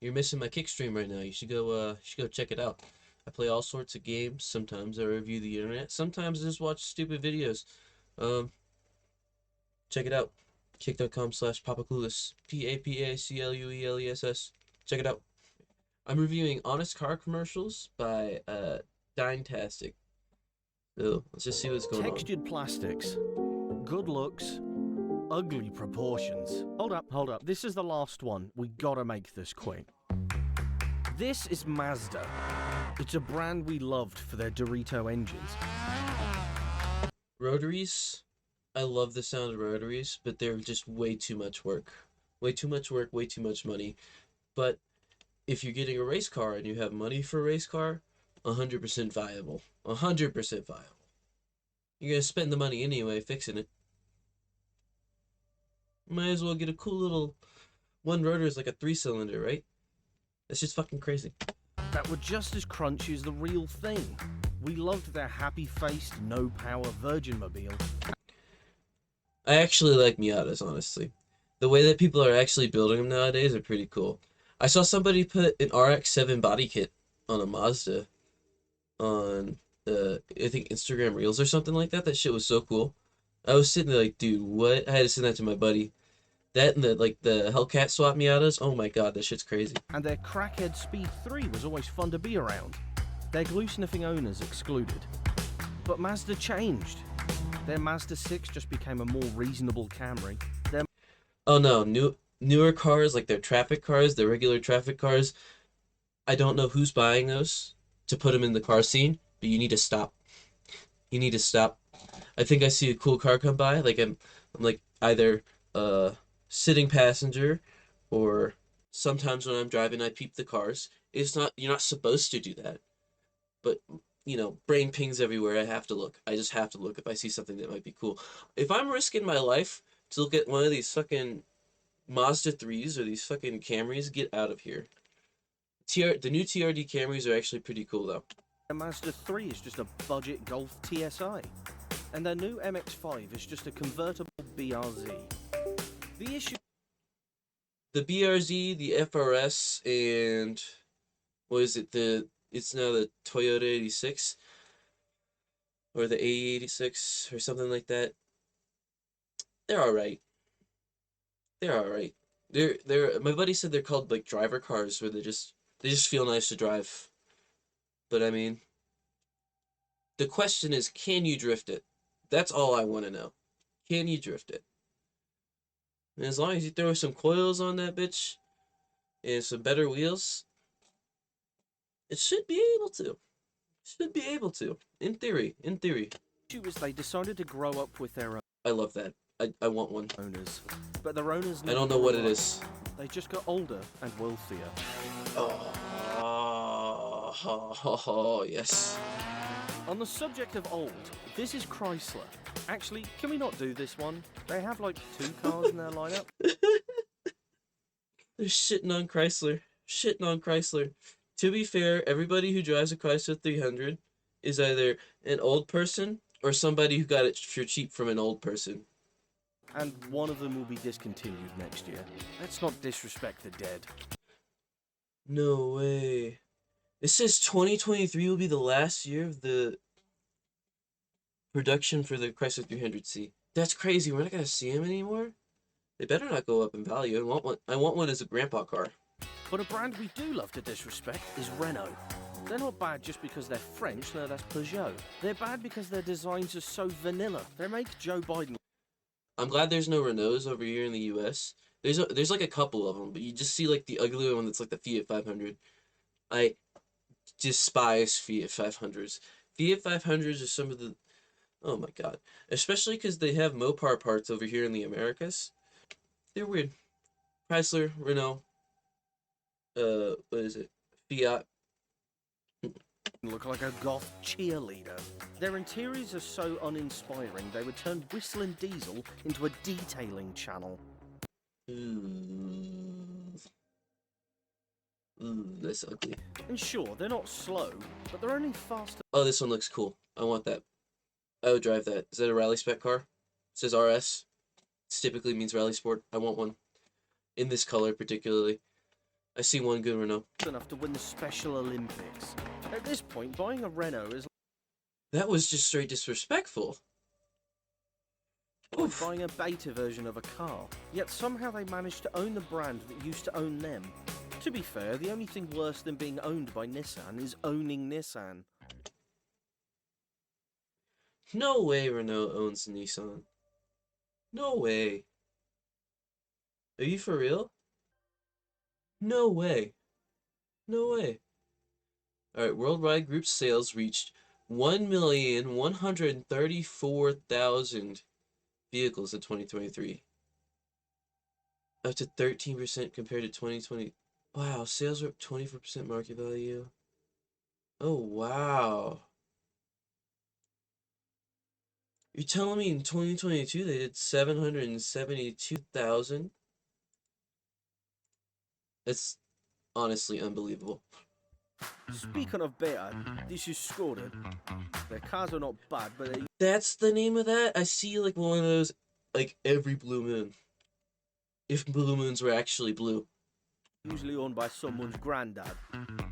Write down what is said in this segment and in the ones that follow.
you're missing my kick stream right now. You should go check it out. I play all sorts of games. Sometimes I review the internet. Sometimes I just watch stupid videos. Um, check it out. Kick.com/PapaClueless. PapaClueless. Check it out. I'm reviewing honest car commercials by Dinetastic. So let's just see what's going on. Textured plastics, good looks, ugly proportions. Hold up. This is the last one. We gotta make this quick. This is Mazda. It's a brand we loved for their Dorito engines. Rotaries. I love the sound of rotaries, but they're just way too much work. Way too much work, way too much money. But if you're getting a race car and you have money for a race car, 100% viable. 100% viable. You're gonna spend the money anyway fixing it. Might as well get a cool little one rotor is like a 3-cylinder, right? That's just fucking crazy. That were just as crunchy as the real thing. We loved their happy-faced, no-power Virgin Mobile. I actually like Miatas, honestly. The way that people are actually building them nowadays are pretty cool. I saw somebody put an RX-7 body kit on a Mazda on, I think Instagram Reels or something like that. That shit was so cool. I was sitting there like, dude, what? I had to send that to my buddy. That and the Hellcat swap Miatas. Oh my god, that shit's crazy. And their crackhead Speed 3 was always fun to be around. Their glue-sniffing owners excluded. But Mazda changed. Their Mazda 6 just became a more reasonable Camry. Oh no, newer cars like their traffic cars, their regular traffic cars. I don't know who's buying those to put them in the car scene, but you need to stop. You need to stop. I think I see a cool car come by, like I'm like either sitting passenger, or sometimes when I'm driving I peep the cars. You're not supposed to do that. But brain pings everywhere. I have to look. I just have to look if I see something that might be cool. If I'm risking my life to look at one of these fucking Mazda 3s or these fucking Camrys, get out of here. The new TRD Camrys are actually pretty cool though. Their Mazda 3 is just a budget Golf TSI. And their new MX-5 is just a convertible BRZ. The BRZ, the FRS, and what is it? It's now the Toyota 86 or the AE86 or something like that. They're all right. They're all right. They're my buddy said they're called like driver cars where they just feel nice to drive. But I mean, the question is, can you drift it? That's all I want to know. Can you drift it? And as long as you throw some coils on that bitch and some better wheels, it should be able to. Should be able to. In theory. In theory. The issue is they decided to grow up with their I love that. I want one. owners. But their owners I don't know what it is. They just got older and wealthier. Oh, yes. On the subject of old, this is Chrysler. Actually, can we not do this one? They have like 2 cars in their lineup. They're shitting on Chrysler. Shitting on Chrysler. To be fair, everybody who drives a Chrysler 300 is either an old person or somebody who got it for cheap from an old person. And one of them will be discontinued next year. Let's not disrespect the dead. No way. It says 2023 will be the last year of the production for the Chrysler 300C. That's crazy. We're not gonna see them anymore. They better not go up in value. I want one as a grandpa car. But a brand we do love to disrespect is Renault. They're not bad just because they're French, no, that's Peugeot. They're bad because their designs are so vanilla. They make Joe Biden. I'm glad there's no Renaults over here in the US. There's like a couple of them, but you just see like the ugly one that's like the Fiat 500. I despise Fiat 500s. Fiat 500s are some of the... Oh my god. Especially because they have Mopar parts over here in the Americas. They're weird. Chrysler, Renault, what is it? Fiat. Look like a goth cheerleader. Their interiors are so uninspiring, they would turn whistling diesel into a detailing channel. Ooh, that's ugly. And sure, they're not slow, but they're only faster. Oh, this one looks cool. I want that. I would drive that. Is that a rally spec car? It says RS. It typically means rally sport. I want one. In this color, particularly. I see one good Renault. enough to win the Special Olympics. At this point, buying a Renault is That was just straight disrespectful. like Oof. buying a beta version of a car. Yet somehow they managed to own the brand that used to own them. To be fair, the only thing worse than being owned by Nissan is owning Nissan. No way Renault owns Nissan. No way. Are you for real? No way. No way. Alright, worldwide group sales reached 1,134,000 vehicles in 2023. Up to 13% compared to 2020. Wow, sales were up 24% market value. Oh, wow. You're telling me in 2022 they did 772,000? That's honestly unbelievable. Speaking of beta, this is Skoda. Their cars are not bad, but they're That's the name of that? I see like one of those like every blue moon. If blue moons were actually blue. usually owned by someone's granddad.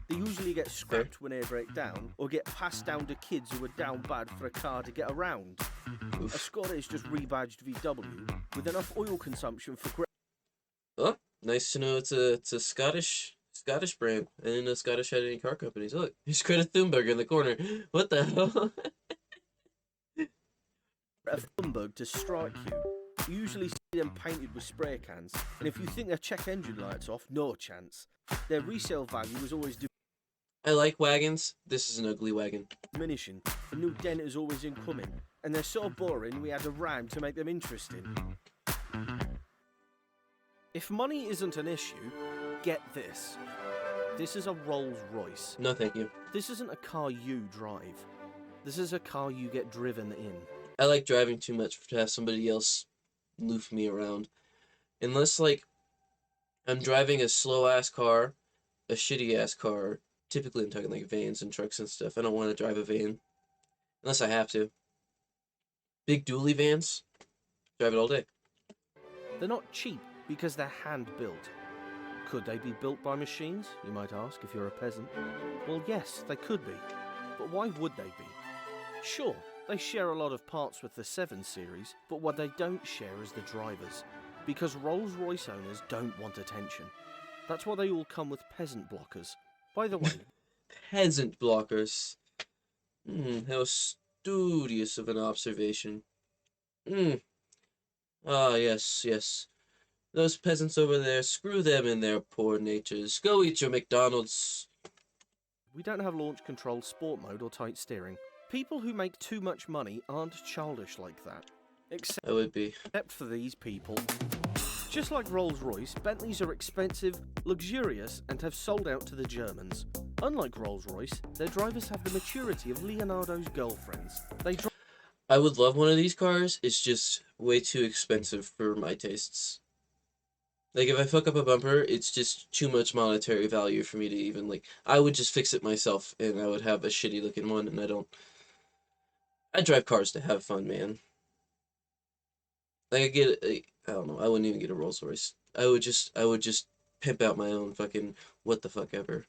They usually get scrapped when they break down, or get passed down to kids who are down bad for a car to get around. A Oof. Skoda is just rebadged VW, with enough oil consumption for Oh, nice to know it's a Scottish brand. I didn't know Scottish had any car companies. Look, here's Greta Thunberg in the corner. What the hell? a Thunberg to strike you. You usually see them painted with spray cans, and if you think their check engine lights off, no chance. Their resale value is always I like wagons. This is an ugly wagon. diminishing. A new dent is always incoming, and they're so boring we had a rhyme to make them interesting. If money isn't an issue, get this. This is a Rolls Royce. No, thank you. This isn't a car you drive. This is a car you get driven in. I like driving too much to have somebody else loof me around. Unless, like, I'm driving a slow-ass car, a shitty-ass car. Typically, I'm talking, like, vans and trucks and stuff. I don't want to drive a van. Unless I have to. Big dually vans, drive it all day. They're not cheap because they're hand-built. Could they be built by machines, you might ask, if you're a peasant? Well, yes, they could be. But why would they be? Sure, they share a lot of parts with the 7 Series, but what they don't share is the drivers. Because Rolls-Royce owners don't want attention. That's why they all come with peasant blockers. By the way, Peasant blockers. How studious of an observation. Ah, yes, yes. Those peasants over there, screw them and their poor natures. Go eat your McDonald's. we don't have launch control, sport mode, or tight steering. People who make too much money aren't childish like that. I would be. Except for these people. Just like Rolls-Royce, Bentleys are expensive, luxurious, and have sold out to the Germans. Unlike Rolls-Royce, their drivers have the maturity of Leonardo's girlfriends. They drive I would love one of these cars. It's just way too expensive for my tastes. Like, if I fuck up a bumper, it's just too much monetary value for me to even, like... I would just fix it myself, and I would have a shitty-looking one, and I don't... I drive cars to have fun, man. Like, I don't know, I wouldn't even get a Rolls Royce. I would just pimp out my own fucking what the fuck ever.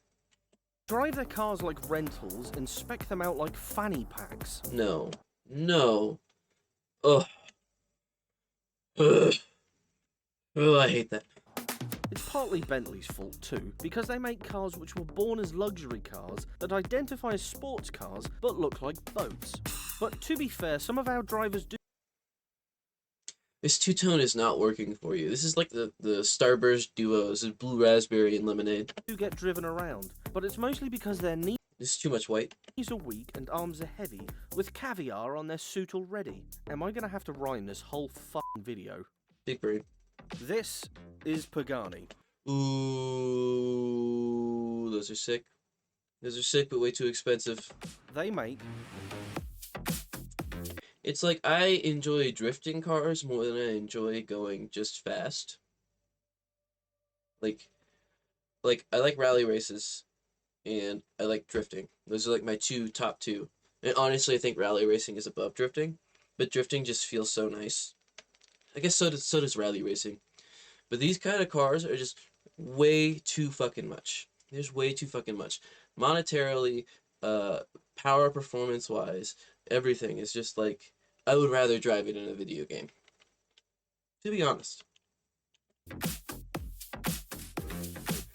their cars like rentals and spec them out like fanny packs. No. No. Ugh. Ugh. Oh, I hate that. It's partly Bentley's fault too, because they make cars which were born as luxury cars that identify as sports cars but look like boats. But to be fair, some of our drivers do This two-tone is not working for you. This is like the Starburst duos, blue raspberry and lemonade. get driven around, but it's mostly because their knees This is too much white. are weak and arms are heavy, with caviar on their suit already. Am I gonna have to rhyme this whole fucking video? Big brain. This is Pagani. Ooh, those are sick. Those are sick, but way too expensive. They make It's like I enjoy drifting cars more than I enjoy going just fast. Like I like rally races, and I like drifting. Those are like my top two. And honestly, I think rally racing is above drifting, but drifting just feels so nice. I guess so does rally racing. But these kind of cars are just way too fucking much. There's way too fucking much. Monetarily, uh, power performance wise, everything is just like I would rather drive it in a video game. To be honest,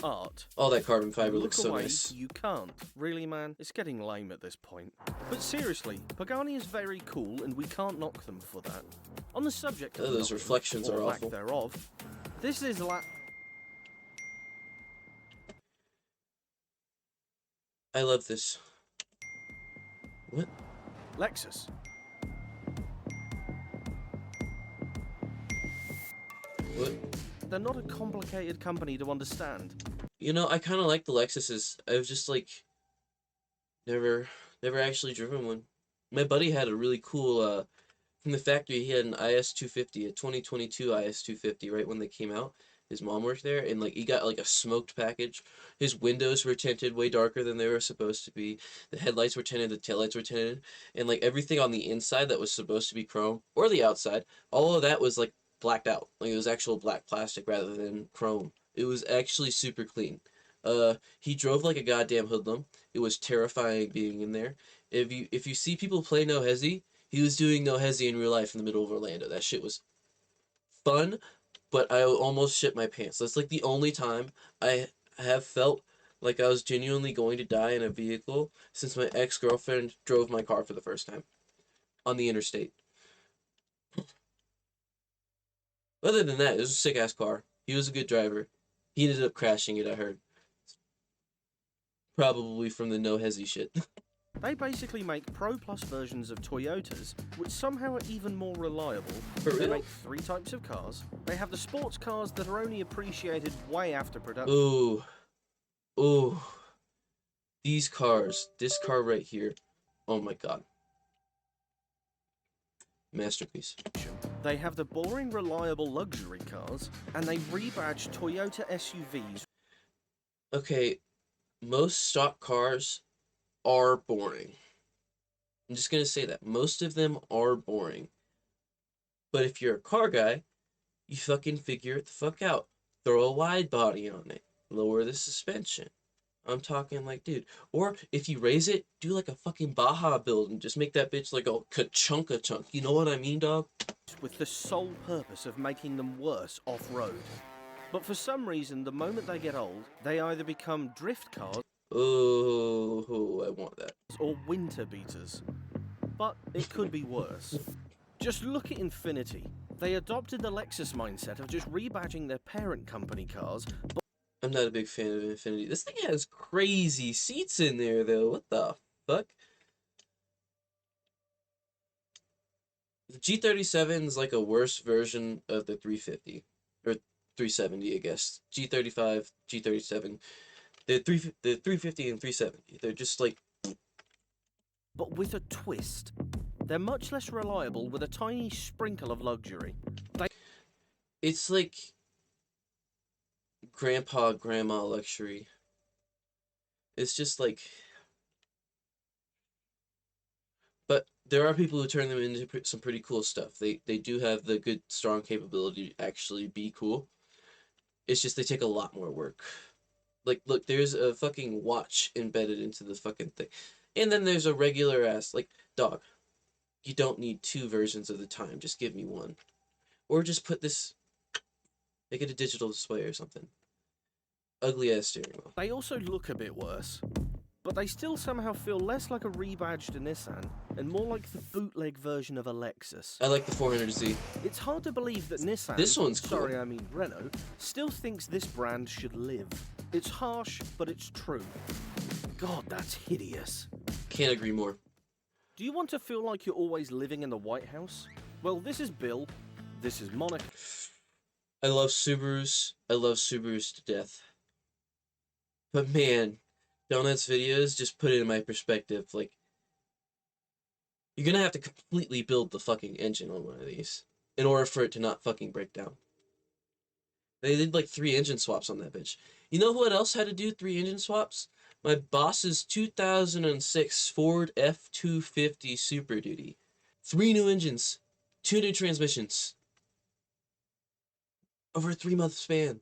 Art. all that carbon fiber Look looks so away, nice. you can't. Really, man? It's getting lame at this point. But seriously, Pagani is very cool and we can't knock them for that. On the subject of Oh, those knocking, reflections or are lack awful. thereof, this is I love this. What? Lexus. What? They're not a complicated company to understand. You know, I kind of like the Lexuses. I've just like never, never actually driven one. My buddy had a really cool. From the factory, he had an IS 250, a 2022 IS 250, right when they came out. His mom worked there, and like he got like a smoked package. His windows were tinted way darker than they were supposed to be. The headlights were tinted, the taillights were tinted, and like everything on the inside that was supposed to be chrome, or the outside, all of that was like blacked out. Like it was actual black plastic rather than chrome. It was actually super clean. He drove like a goddamn hoodlum. It was terrifying being in there. If you see people play No Hesi, he was doing No Hesi in real life in the middle of Orlando. That shit was fun, but I almost shit my pants. That's like the only time I have felt like I was genuinely going to die in a vehicle since my ex-girlfriend drove my car for the first time on the interstate. Other than that, it was a sick ass car. He was a good driver. He ended up crashing it, I heard. Probably from the No Hesi shit. They basically make Pro Plus versions of Toyotas, which somehow are even more reliable. For They real? make 3 types of cars. They have the sports cars that are only appreciated way after production. Ooh. Ooh. These cars. This car right here. Oh my god. Masterpiece. They have the boring, reliable luxury cars, and they rebadge Toyota SUVs. Okay, most stock cars are boring. I'm just gonna say that. Most of them are boring. But if you're a car guy, you fucking figure it the fuck out. Throw a wide body on it. Lower the suspension. I'm talking like, dude. Or if you raise it, do like a fucking Baja build and just make that bitch like a ka-chunk. You know what I mean, dog? With the sole purpose of making them worse off-road. But for some reason, the moment they get old, they either become drift cars Oh, I want that. or winter beaters. But it could be worse. Just look at Infiniti. They adopted the Lexus mindset of just rebadging their parent company cars. I'm not a big fan of Infinity. This thing has crazy seats in there, though. What the fuck? The G37 is like a worse version of the 350 or 370, I guess. G35, G37, the 350 and 370. They're just like But with a twist. They're much less reliable with a tiny sprinkle of luxury. it's like grandpa grandma luxury. It's just like but there are people who turn them into some pretty cool stuff. They do have the good strong capability to actually be cool. It's just they take a lot more work. Like, look, there's a fucking watch embedded into the fucking thing. And then there's a regular ass, like, dog, you don't need 2 versions of the time. Just give me one. Or just put this, make it a digital display or something. Ugly ass steering wheel. They also look a bit worse. But they still somehow feel less like a rebadged Nissan and more like the bootleg version of a Lexus. I like the 400Z. It's hard to believe that Nissan, This one's cool. sorry I mean Renault, still thinks this brand should live. It's harsh, but it's true. God, that's hideous. Can't agree more. Do you want to feel like you're always living in the White House? Well, this is Bill. This is Monica. I love Subarus. I love Subarus to death. But man, Donut's videos just put it in my perspective. Like, you're gonna have to completely build the fucking engine on one of these in order for it to not fucking break down. They did like 3 engine swaps on that bitch. You know what else had to do 3 engine swaps? My boss's 2006 Ford F-250 Super Duty. 3 new engines, 2 new transmissions. Over a 3-month span.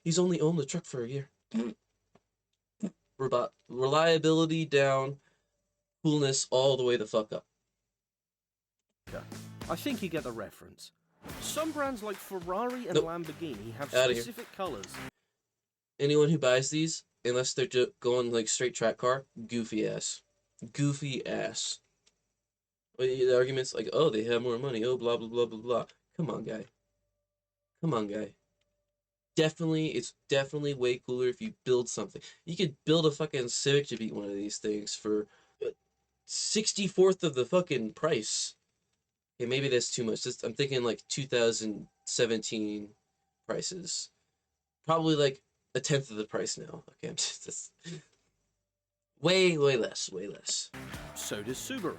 He's only owned the truck for a year. Reliability down, coolness all the way the fuck up. I think you get the reference. Some brands like Ferrari and Nope. Lamborghini have Outta here. specific colors. Anyone who buys these, unless they're going like straight track car, goofy ass. Goofy ass. The argument's like, oh, they have more money, oh, blah, blah, blah, blah, blah. Come on, guy. Come on, guy. It's definitely way cooler if you build something. You could build a fucking Civic to beat one of these things for 64th of the fucking price. Okay, maybe that's too much. I'm thinking like 2017 prices. Probably like a tenth of the price now. Okay, I'm just way less. So does Subaru.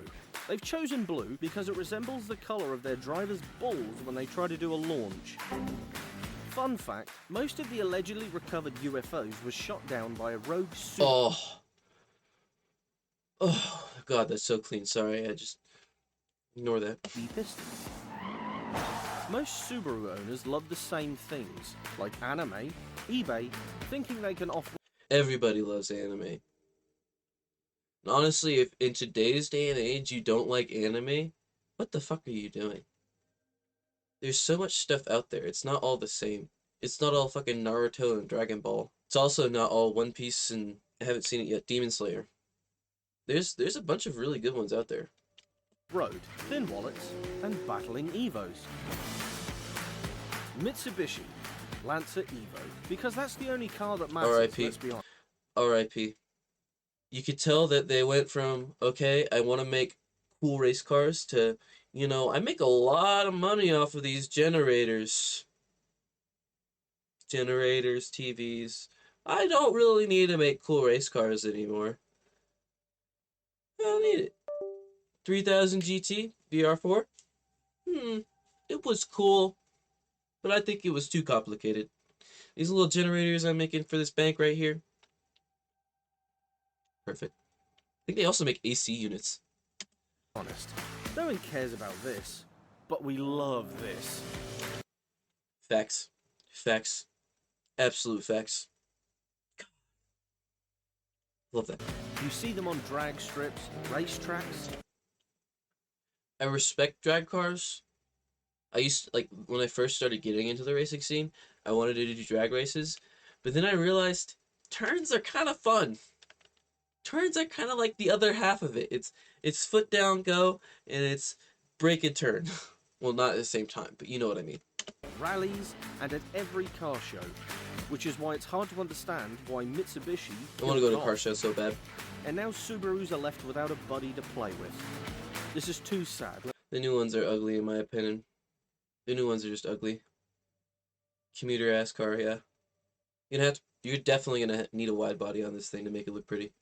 They've chosen blue because it resembles the color of their driver's balls when they try to do a launch. Fun fact, most of the allegedly recovered UFOs were shot down by a rogue Subaru. Oh, God, that's so clean. Sorry, I just ignore that. Pistons. Most Subaru owners love the same things, like anime, eBay, thinking they can offer. Everybody loves anime. And honestly, if in today's day and age you don't like anime, what the fuck are you doing? There's so much stuff out there. It's not all the same. It's not all fucking Naruto and Dragon Ball. It's also not all One Piece and I haven't seen it yet, Demon Slayer. There's a bunch of really good ones out there. Road, thin wallets, and battling Evos. Mitsubishi, Lancer Evo, because that's the only car that matters. R.I.P. Let's be honest. R.I.P. You could tell that they went from, okay, I want to make cool race cars to, you know, I make a lot of money off of these generators. Generators, TVs. I don't really need to make cool race cars anymore. I don't need it. 3000 GT VR4? It was cool, but I think it was too complicated. These little generators I'm making for this bank right here. Perfect. I think they also make AC units. Honest. No one cares about this, but we love this. Facts. Facts. Absolute facts. Love that. You see them on drag strips, racetracks. I respect drag cars. I used to, like, when I first started getting into the racing scene, I wanted to do drag races, but then I realized turns are kind of fun. Turns are kind of like the other half of it. It's foot down, go, and it's brake and turn. Well, not at the same time, but you know what I mean. Rallies, and at every car show, which is why it's hard to understand why Mitsubishi. I want to go to a car show so bad. And now Subarus are left without a buddy to play with. This is too sad. The new ones are ugly, in my opinion. The new ones are just ugly. Commuter ass car, yeah. You're definitely gonna need a wide body on this thing to make it look pretty.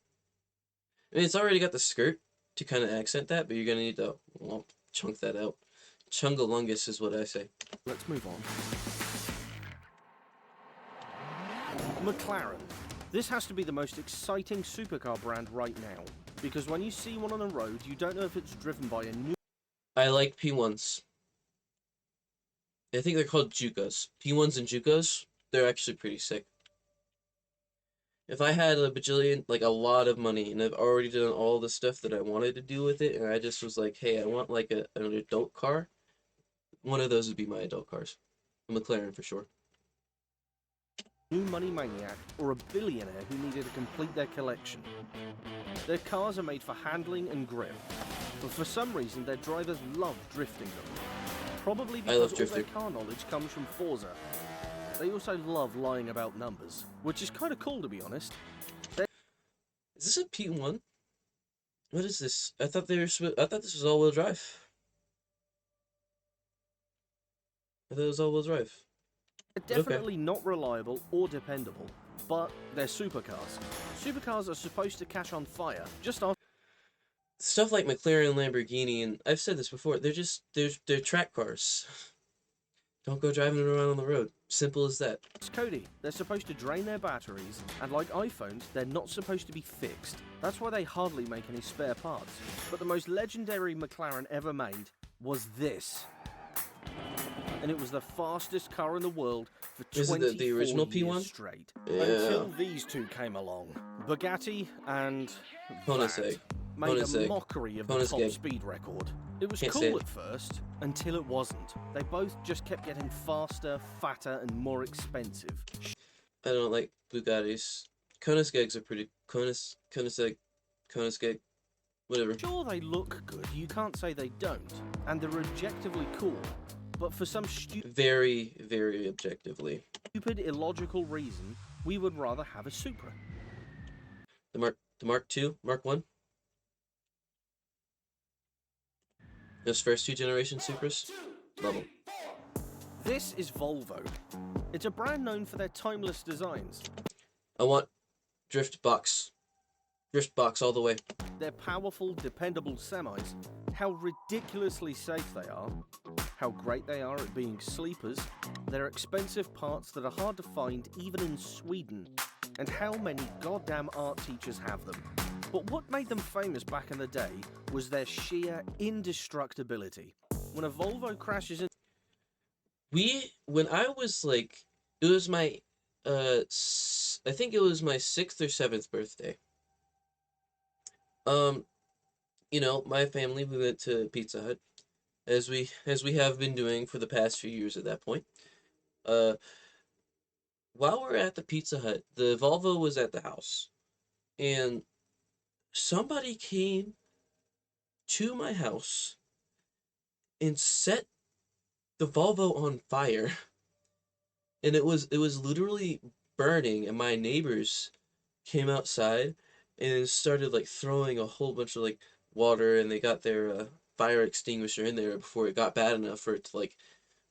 I mean, it's already got the skirt to kind of accent that, but you're gonna need to chunk that out. Chungalungus is what I say. Let's move on. McLaren. This has to be the most exciting supercar brand right now, because when you see one on the road, you don't know if it's driven by a new. I like P1s. I think they're called Jukas. P1s and Jukas, they're actually pretty sick. If I had a bajillion, like a lot of money, and I've already done all the stuff that I wanted to do with it, and I just was like, hey, I want like an adult car, one of those would be my adult cars. A McLaren for sure. New money maniac or a billionaire who needed to complete their collection. Their cars are made for handling and grip, but for some reason their drivers love drifting them. Probably because all their car knowledge comes from Forza. They also love lying about numbers, which is kind of cool to be honest. Is this a P1? What is this? I thought this was all-wheel drive. I thought it was all-wheel drive. They're definitely not reliable or dependable, but they're supercars. Supercars are supposed to catch on fire just after. Stuff like McLaren, Lamborghini, and I've said this before, they're track cars. Don't go driving around on the road. Simple as that. It's Cody. They're supposed to drain their batteries, and like iPhones, they're not supposed to be fixed. That's why they hardly make any spare parts. But the most legendary McLaren ever made was this. And it was the fastest car in the world for Is it the 24 original years P1? straight. Yeah. Until these two came along. Bugatti and Koenigsegg. that made a Koenigsegg. mockery of the top Koenigsegg. speed record. It was Can't say cool it. at first, until it wasn't. They both just kept getting faster, fatter, and more expensive. I don't like Bugattis. Koenigsegg's are pretty... Koenigsegg. Koenigsegg. Whatever. Sure, they look good, you can't say they don't, and they're objectively cool, but for some Very, very objectively. stupid, illogical reason, we would rather have a Supra. The Mark II? Mark 1? Those first two generation Supras? Love them. This is Volvo. It's a brand known for their timeless designs. I want drift box. Drift box all the way. Their powerful, dependable semis, how ridiculously safe they are, how great they are at being sleepers, their expensive parts that are hard to find even in Sweden, and how many goddamn art teachers have them. But what made them famous back in the day was their sheer indestructibility. When a Volvo crashes in... When I was like, it was my, I think it was my 6th or 7th birthday. You know, my family, we went to Pizza Hut, as we have been doing for the past few years at that point. While we're at the Pizza Hut, the Volvo was at the house, and somebody came to my house and set the Volvo on fire. And it was literally burning, and my neighbors came outside and started like throwing a whole bunch of like water, and they got their fire extinguisher in there before it got bad enough for it to like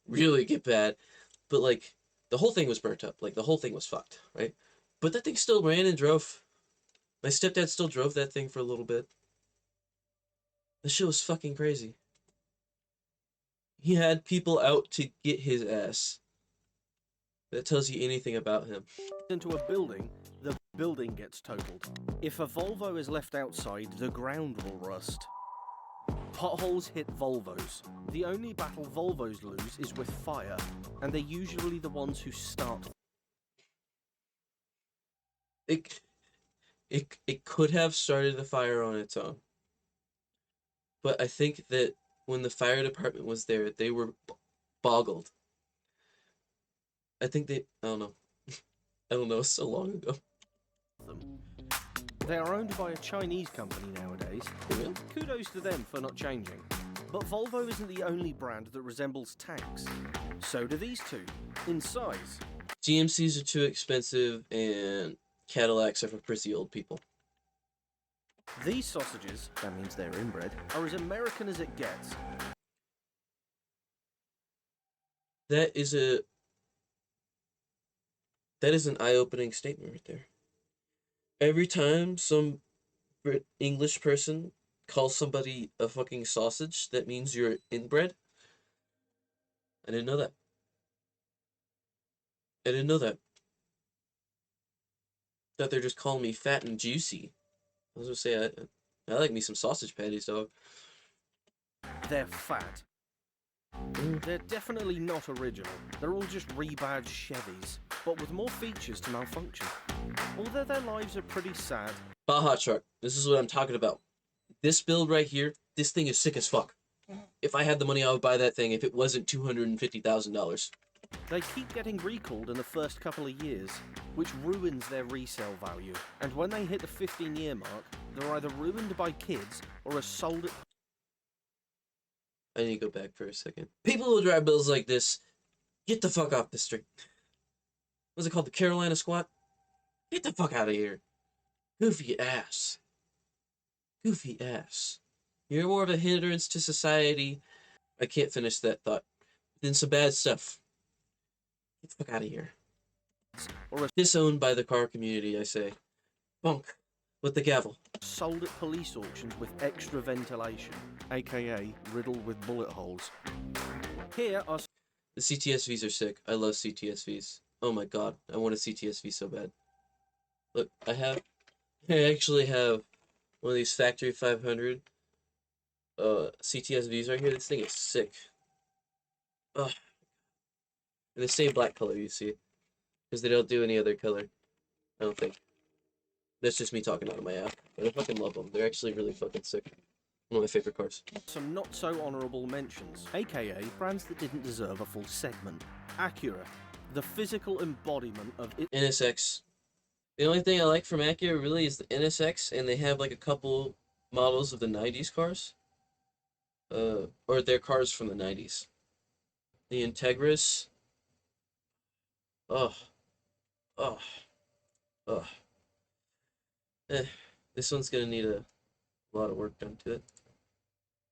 really get bad. But like the whole thing was burnt up, like the whole thing was fucked, right? But that thing still ran and drove. My stepdad still drove that thing for a little bit. This shit was fucking crazy. He had people out to get his ass. That tells you anything about him. into a building, the building gets totaled. If a Volvo is left outside, the ground will rust. Potholes hit Volvos. The only battle Volvos lose is with fire, and they're usually the ones who start. It could have started the fire on its own. But I think that when the fire department was there, they were boggled. I think I don't know. I don't know, so long ago. They are owned by a Chinese company nowadays. Yeah. Kudos to them for not changing. But Volvo isn't the only brand that resembles tanks. So do these two, in size. GMCs are too expensive, and Cadillacs are for prissy old people. These sausages, that means they're inbred, are as American as it gets. That is an eye-opening statement right there. Every time some English person calls somebody a fucking sausage, that means you're inbred. I didn't know that. I didn't know that. Thought they're just calling me fat and juicy. I was gonna say, I like me some sausage patties, dog. They're fat. They're definitely not original. They're all just rebadged Chevys, but with more features to malfunction. Although their lives are pretty sad. Baja truck. This is what I'm talking about. This build right here, this thing is sick as fuck. If I had the money, I would buy that thing if it wasn't $250,000. They keep getting recalled in the first couple of years, which ruins their resale value. And when they hit the 15-year mark, they're either ruined by kids or are sold at... I need to go back for a second. People who drive builds like this, get the fuck off the street. What's it called? The Carolina squat? Get the fuck out of here. Goofy ass. Goofy ass. You're more of a hindrance to society. I can't finish that thought. Then some bad stuff. Get the fuck out of here. or Disowned by the car community, I say. Bonk. With the gavel. sold at police auctions with extra ventilation, aka riddled with bullet holes. Here are... The CTSVs are sick. I love CTSVs. Oh my god. I want a CTSV so bad. Look, I actually have one of these Factory 500 CTSVs right here. This thing is sick. Ugh. In the same black color, you see. Because they don't do any other color. I don't think. That's just me talking out of my ass. But I fucking love them. They're actually really fucking sick. One of my favorite cars. Some not so honourable mentions, aka brands that didn't deserve a full segment. Acura, the physical embodiment of it. NSX. The only thing I like from Acura really is the NSX, and they have like a couple models of the 90s cars. Or their cars from the 90s. The Integris. Oh, oh, oh. Eh, this one's gonna need a lot of work done to it.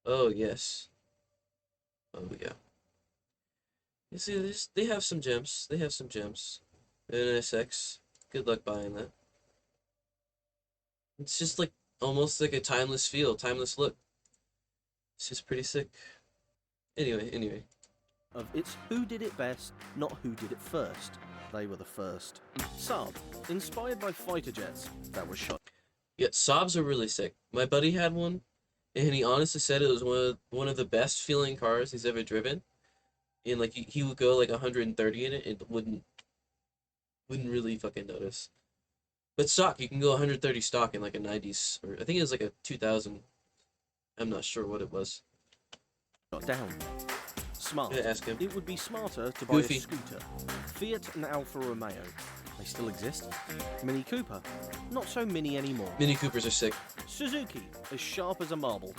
Oh, yes. Oh, yeah. You see, they have some gems. They have some gems. NSX. Good luck buying that. It's just like almost like a timeless feel, timeless look. It's just pretty sick. Anyway. Of it's who did it best, not who did it first. They were the first. Saab, inspired by fighter jets that were shot. Yeah, Saabs are really sick. My buddy had one, and he honestly said it was one of the best feeling cars he's ever driven. And like he would go like 130 in it, and wouldn't really fucking notice. But stock, you can go 130 stock in like a 90s, or I think it was like a 2000. I'm not sure what it was. Shot down. Smart. Yeah, ask him. It would be smarter to buy Goofy. a scooter. Fiat and Alfa Romeo. They still exist. Mini Cooper. Not so mini anymore. Mini Coopers are sick. Suzuki. As sharp as a marble.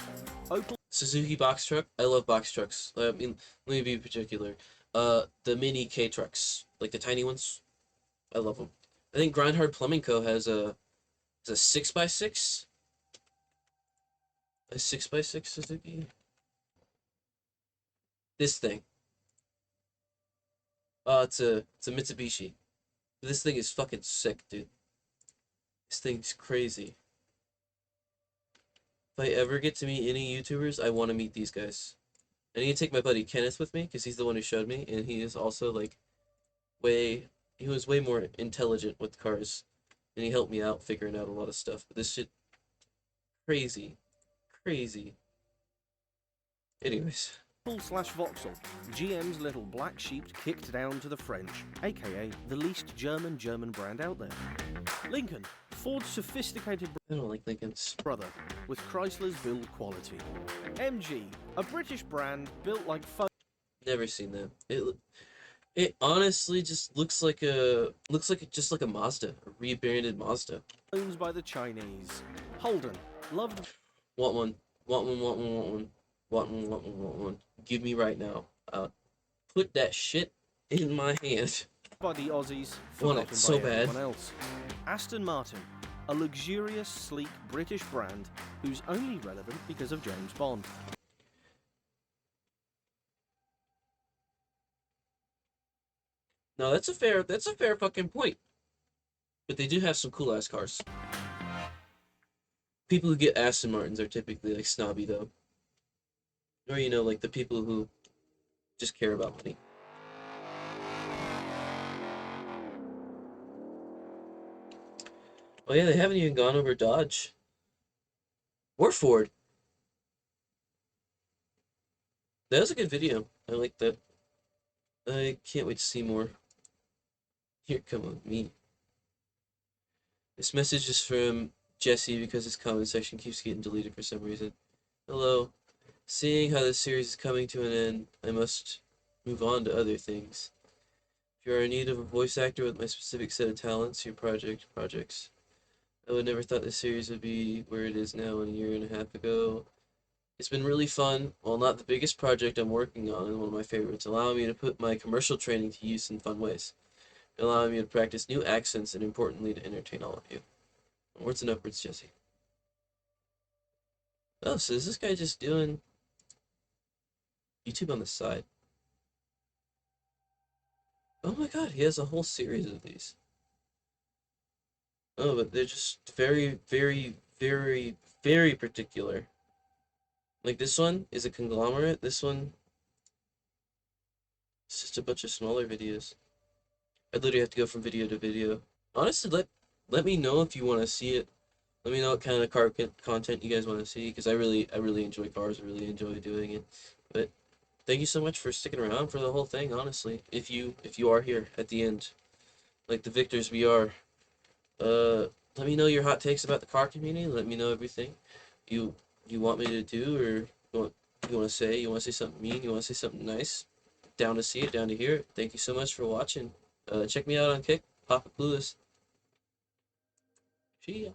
Opel. Suzuki box truck. I love box trucks. I mean, let me be particular. The mini K trucks, like the tiny ones. I love them. I think Grindhard Plumbing Co. has a 6x6. A 6x6 Suzuki. This thing. It's a Mitsubishi. This thing is fucking sick, dude. This thing's crazy. If I ever get to meet any YouTubers, I want to meet these guys. I need to take my buddy Kenneth with me, because he's the one who showed me, and he is also, like, he was way more intelligent with cars, and he helped me out figuring out a lot of stuff. But this shit, crazy. Crazy. Anyways. Slash Vauxhall, GM's little black sheep kicked down to the French, aka the least German brand out there. Lincoln, Ford's sophisticated I don't like Lincolns. brother with Chrysler's build quality. MG, a British brand built like Never seen that. It honestly just looks like just like a Mazda, a rebranded Mazda. phones by the Chinese. Holden, loved Want one. Want one, want one, want one. Want one, want one, want one. Give me right now. Put that shit in my hand. by the Aussies, Want it forgotten so by bad. everyone else. Aston Martin, a luxurious, sleek British brand who's only relevant because of James Bond. No, that's a fair fucking point. But they do have some cool ass cars. People who get Aston Martins are typically like snobby though. Or you know, like the people who just care about money. Oh yeah, they haven't even gone over Dodge. Or Ford. That was a good video. I like that. I can't wait to see more. Here, come on, me. This message is from Jesse because his comment section keeps getting deleted for some reason. Hello. Seeing how this series is coming to an end, I must move on to other things. If you are in need of a voice actor with my specific set of talents, your projects. I would never thought this series would be where it is now a year and a half ago. It's been really fun. While not the biggest project I'm working on and one of my favorites, allowing me to put my commercial training to use in fun ways. Allowing me to practice new accents and importantly to entertain all of you. Onwards and upwards, Jesse. Oh, so is this guy just doing YouTube on the side? Oh my god, he has a whole series of these. Oh, but they're just very, very, very, very particular. Like this one is a conglomerate. This one is just a bunch of smaller videos. I literally have to go from video to video. Honestly, let me know if you want to see it. Let me know what kind of content you guys want to see, because I really enjoy cars. I really enjoy doing it. But thank you so much for sticking around for the whole thing. Honestly, if you are here at the end, like the victors we are, uh, let me know your hot takes about the car community. Let me know everything you you want me to do, or you want to say something mean, you want to say something nice. Down to see it, down to hear it. Thank you so much for watching. Check me out on Kick, PapaClueless. See ya.